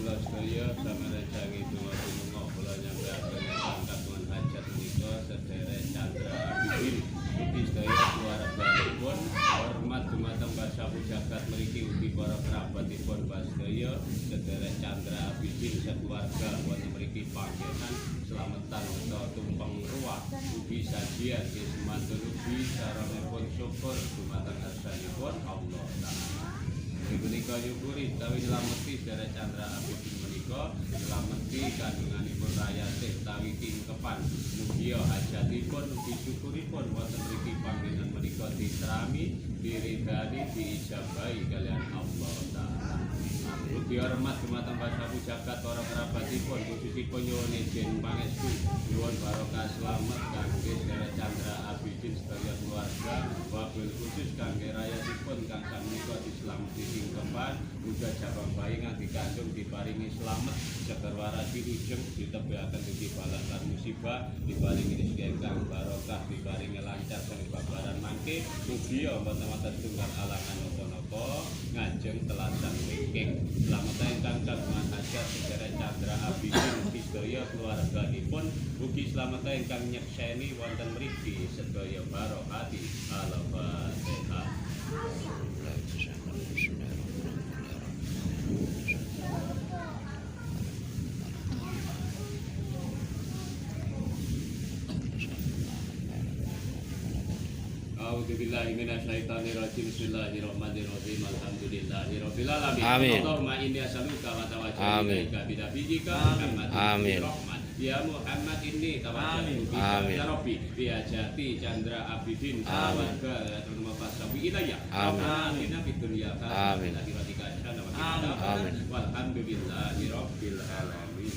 kula sedaya samerejangi donga-donga kula nyampeaken kagungan hajat menika sedherek Chandra Abidin ugi sedaya keluarganipun hormat dumateng Pasapu jagat mriki ugi para kerabatipun sedaya sedherek Chandra Abidin sekeluarga wonten mriki panggenan slametan utawa tumpeng ruwah ugi sajian semantun ugi saranipun syukur dumateng asmanipun Allah Ta'ala. Menika nyukuri utawi nylameti sedherek Chandra Abidin menika nylameti kandunganipun rayatih utawi tingkepan mugi hajatipun ugi syukuripun wonten mriki panggenan menika diterami diridani diijabahi kalian Allah Ta'ala. Ugi hormat dumateng Pasapu jagat para kerabatipun khususipun nyuwun izin pangestu nyuwun barokah slamet kangge sedherek Chandra Abidin sedaya keluarga wabil khusus kangge rayatipun kang sameika dislameti tingkepan muga jabang bayi nganti kandung diparingi slamet seger warasi ujeng ditebahaken ugi bala lan musibah diparingi rezeki ingkang barokah diparingi lancar saking babaran mangke mugi mboten setunggal alangan napa-napa ngajeng teladan wingking selamat ingkang kagungan hajat sedherek Chandra Abidin ugi sedaya keluarganipun ugi selamat ingkang nyekseni wonten mriki sedaya barokati al-Fatihah. A'udzubillahi minasyaitonirrajim. Bismillahirrahmanirrahim. Alhamdulillahirabbil alamin. Allahumma inni as'aluka wa tawajjahu ilaika bi nabiyyika Muhammad. Amin. Ya Muhammad inni tawajjahu bika ya Rabbi bi hajati Chandra Abidin keluarga terima Pasapu ilayya. Amin. Fid dunya hasanah wa fil akhirati hasanah wa qina adzabannar. Walhamdulillahirabbil alamin.